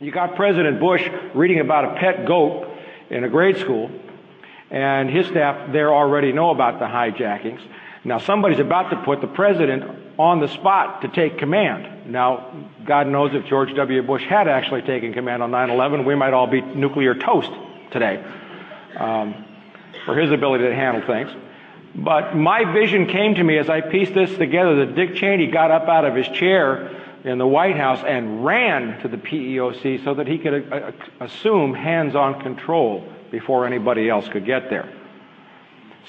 You got President Bush reading about a pet goat in a grade school, and his staff there already know about the hijackings. Now somebody's about to put the president on the spot to take command. Now, God knows if George W. Bush had actually taken command on 9/11, we might all be nuclear toast today for his ability to handle things. But my vision came to me as I pieced this together that Dick Cheney got up out of his chair in the White House and ran to the PEOC so that he could assume hands-on control before anybody else could get there.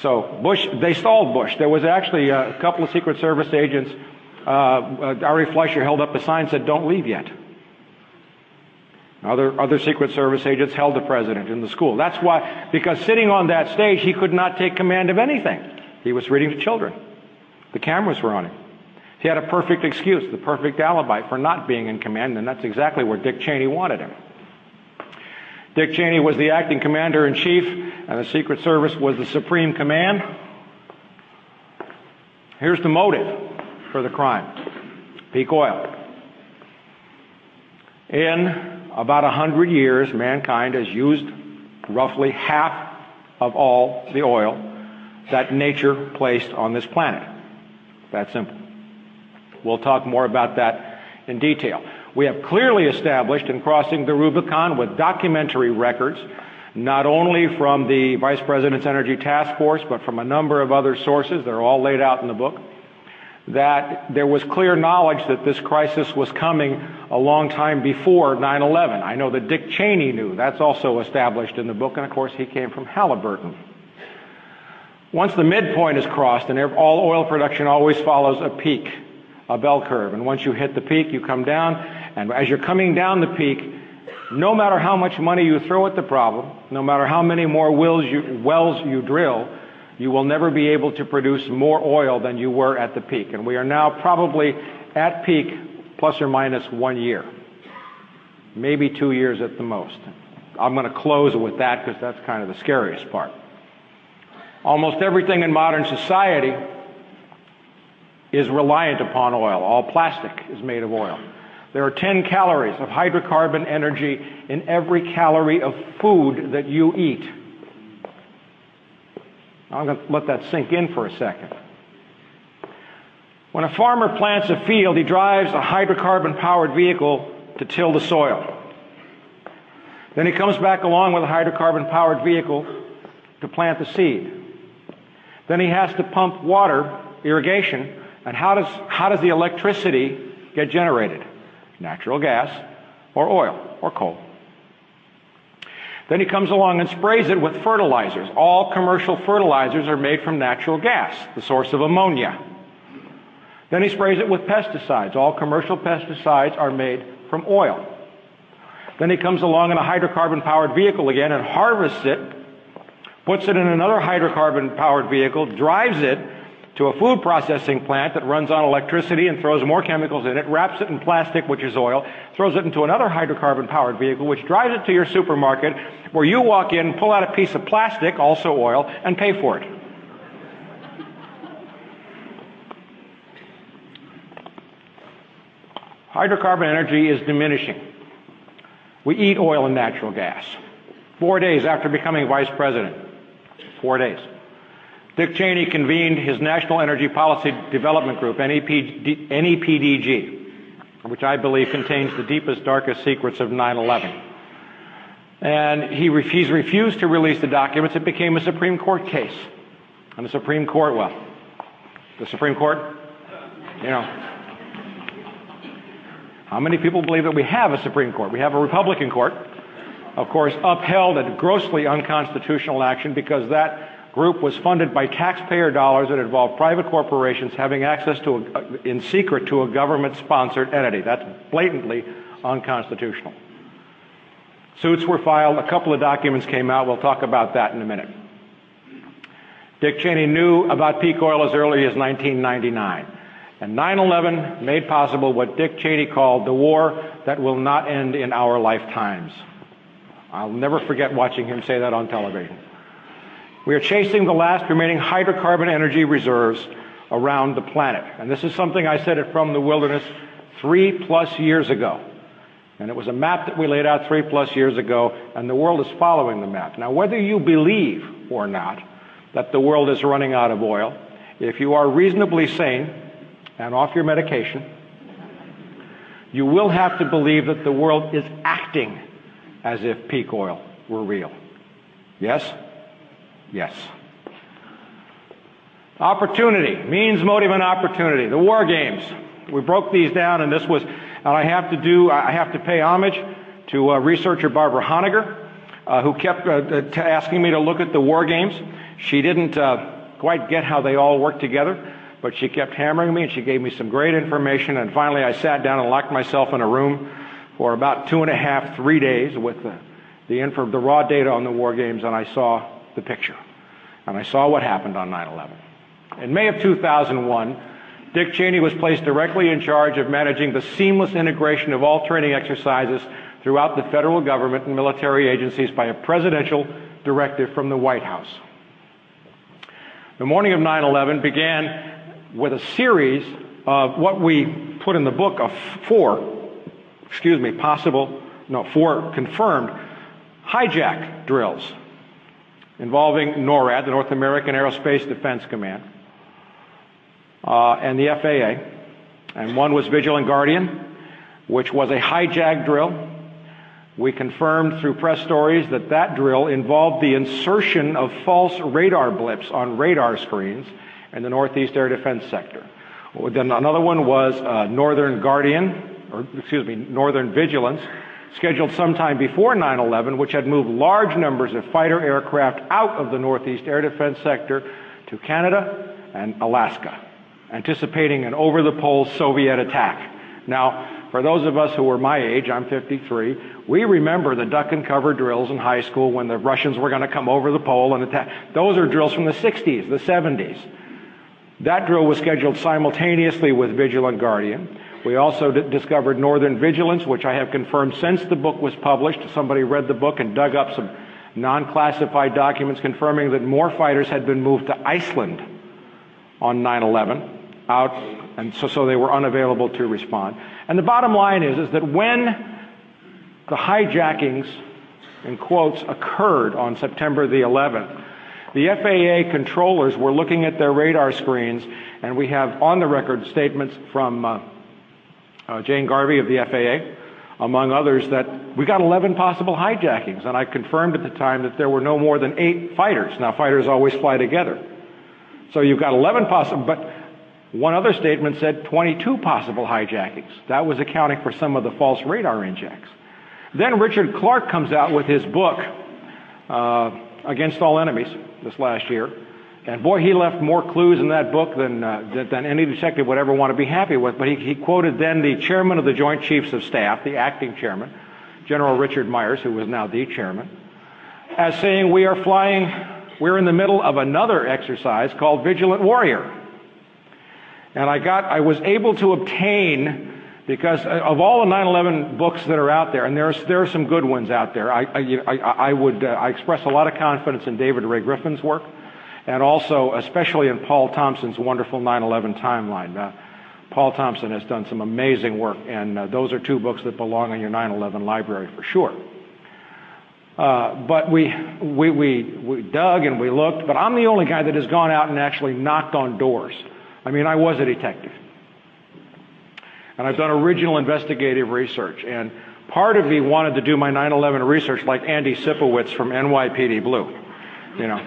So Bush, they stalled Bush. There was actually a couple of Secret Service agents. Ari Fleischer held up a sign that said, "Don't leave yet." Other Secret Service agents held the president in the school. That's why, because sitting on that stage, he could not take command of anything. He was reading to children. The cameras were on him. He had a perfect excuse, the perfect alibi for not being in command, and that's exactly where Dick Cheney wanted him. Dick Cheney was the acting commander-in-chief, and the Secret Service was the supreme command. Here's the motive for the crime: peak oil. In about 100 years, mankind has used roughly half of all the oil that nature placed on this planet. That simple. We'll talk more about that in detail. We have clearly established in crossing the Rubicon with documentary records, not only from the Vice President's Energy Task Force, but from a number of other sources, they're all laid out in the book, that there was clear knowledge that this crisis was coming a long time before 9/11. I know that Dick Cheney knew. That's also established in the book, and of course he came from Halliburton. Once the midpoint is crossed, and all oil production always follows a peak, a bell curve, and once you hit the peak, you come down, and as you're coming down the peak, no matter how much money you throw at the problem, no matter how many more wells you drill, you will never be able to produce more oil than you were at the peak. And we are now probably at peak plus or minus 1 year, maybe 2 years at the most. I'm going to close with that because that's kind of the scariest part. Almost everything in modern society is reliant upon oil. All plastic is made of oil. There are 10 calories of hydrocarbon energy in every calorie of food that you eat. I'm going to let that sink in for a second. When a farmer plants a field, he drives a hydrocarbon-powered vehicle to till the soil. Then he comes back along with a hydrocarbon-powered vehicle to plant the seed. Then he has to pump water, irrigation, and how does the electricity get generated? Natural gas or oil or coal. Then he comes along and sprays it with fertilizers. All commercial fertilizers are made from natural gas, the source of ammonia. Then he sprays it with pesticides. All commercial pesticides are made from oil. Then he comes along in a hydrocarbon-powered vehicle again and harvests it, puts it in another hydrocarbon-powered vehicle, drives it to a food processing plant that runs on electricity and throws more chemicals in it, wraps it in plastic, which is oil, throws it into another hydrocarbon-powered vehicle, which drives it to your supermarket, where you walk in, pull out a piece of plastic, also oil, and pay for it. Hydrocarbon energy is diminishing. We eat oil and natural gas. 4 days after becoming vice president, 4 days, Dick Cheney convened his National Energy Policy Development Group, NEPDG, which I believe contains the deepest, darkest secrets of 9/11. And he's refused to release the documents. It became a Supreme Court case. And the Supreme Court, the Supreme Court, how many people believe that we have a Supreme Court? We have a Republican court, of course, upheld a grossly unconstitutional action because that group was funded by taxpayer dollars that involved private corporations having access to, in secret, to a government-sponsored entity. That's blatantly unconstitutional. Suits were filed. A couple of documents came out. We'll talk about that in a minute. Dick Cheney knew about peak oil as early as 1999. And 9/11 made possible what Dick Cheney called the war that will not end in our lifetimes. I'll never forget watching him say that on television. We are chasing the last remaining hydrocarbon energy reserves around the planet. And this is something I said at From the Wilderness 3+ years ago. And it was a map that we laid out 3+ years ago, and the world is following the map. Now, whether you believe or not that the world is running out of oil, if you are reasonably sane and off your medication, you will have to believe that the world is acting as if peak oil were real. Yes? Yes. Opportunity, means, motive, and opportunity. The war games. We broke these down, and this was, and I have to pay homage to researcher Barbara Honegger, who kept asking me to look at the war games. She didn't quite get how they all work together, but she kept hammering me, and she gave me some great information, and finally I sat down and locked myself in a room for about 2.5, 3 days with the raw data on the war games, and I saw the picture. And I saw what happened on 9/11. In May of 2001, Dick Cheney was placed directly in charge of managing the seamless integration of all training exercises throughout the federal government and military agencies by a presidential directive from the White House. The morning of 9/11 began with a series of what we put in the book of four confirmed hijack drills involving NORAD, the North American Aerospace Defense Command, and the FAA. And one was Vigilant Guardian, which was a hijack drill. We confirmed through press stories that that drill involved the insertion of false radar blips on radar screens in the Northeast Air Defense Sector. Then another one was Northern Vigilance, scheduled sometime before 9/11, which had moved large numbers of fighter aircraft out of the Northeast Air Defense Sector to Canada and Alaska, anticipating an over-the-pole Soviet attack. Now, for those of us who were my age, I'm 53, we remember the duck and cover drills in high school when the Russians were going to come over the pole and attack. Those are drills from the 60s, the 70s. That drill was scheduled simultaneously with Vigilant Guardian. We also discovered Northern Vigilance, which I have confirmed since the book was published. Somebody read the book and dug up some non-classified documents confirming that more fighters had been moved to Iceland on 9/11, and so they were unavailable to respond. And the bottom line is that when the hijackings, in quotes, occurred on September the 11th, the FAA controllers were looking at their radar screens, and we have on-the-record statements from Jane Garvey of the FAA, among others, that we got 11 possible hijackings, and I confirmed at the time that there were no more than 8 fighters. Now, fighters always fly together. So you've got 11 possible, but one other statement said 22 possible hijackings. That was accounting for some of the false radar injects. Then Richard Clarke comes out with his book, Against All Enemies, this last year. And boy, he left more clues in that book than any detective would ever want to be happy with. But he quoted then the chairman of the Joint Chiefs of Staff, the acting chairman, General Richard Myers, who was now the chairman, as saying, we're in the middle of another exercise called Vigilant Warrior. And I was able to obtain, because of all the 9/11 books that are out there, and there are some good ones out there, I express a lot of confidence in David Ray Griffin's work, and also especially in Paul Thompson's wonderful 9/11 timeline. Paul Thompson has done some amazing work, and those are 2 books that belong in your 9/11 library for sure. But we dug and we looked, but I'm the only guy that has gone out and actually knocked on doors. I mean, I was a detective. And I've done original investigative research, and part of me wanted to do my 9/11 research like Andy Sipowicz from NYPD Blue,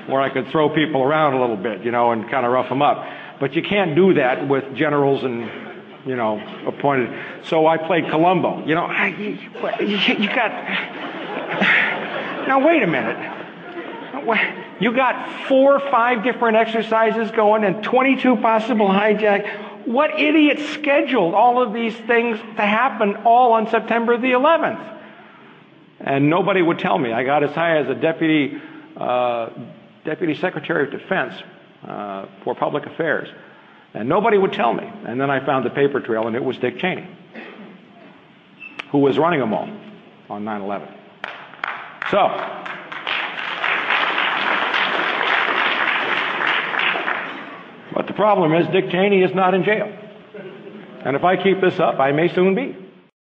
where I could throw people around a little bit, and kind of rough them up. But you can't do that with generals and, appointed. So I played Columbo. You got... Now, wait a minute. You got 4 or 5 different exercises going and 22 possible hijacks. What idiot scheduled all of these things to happen all on September the 11th? And nobody would tell me. I got as high as a deputy secretary of defense for public affairs. And nobody would tell me. And then I found the paper trail, and it was Dick Cheney, who was running them all on 9/11. So, but the problem is Dick Cheney is not in jail. And if I keep this up, I may soon be.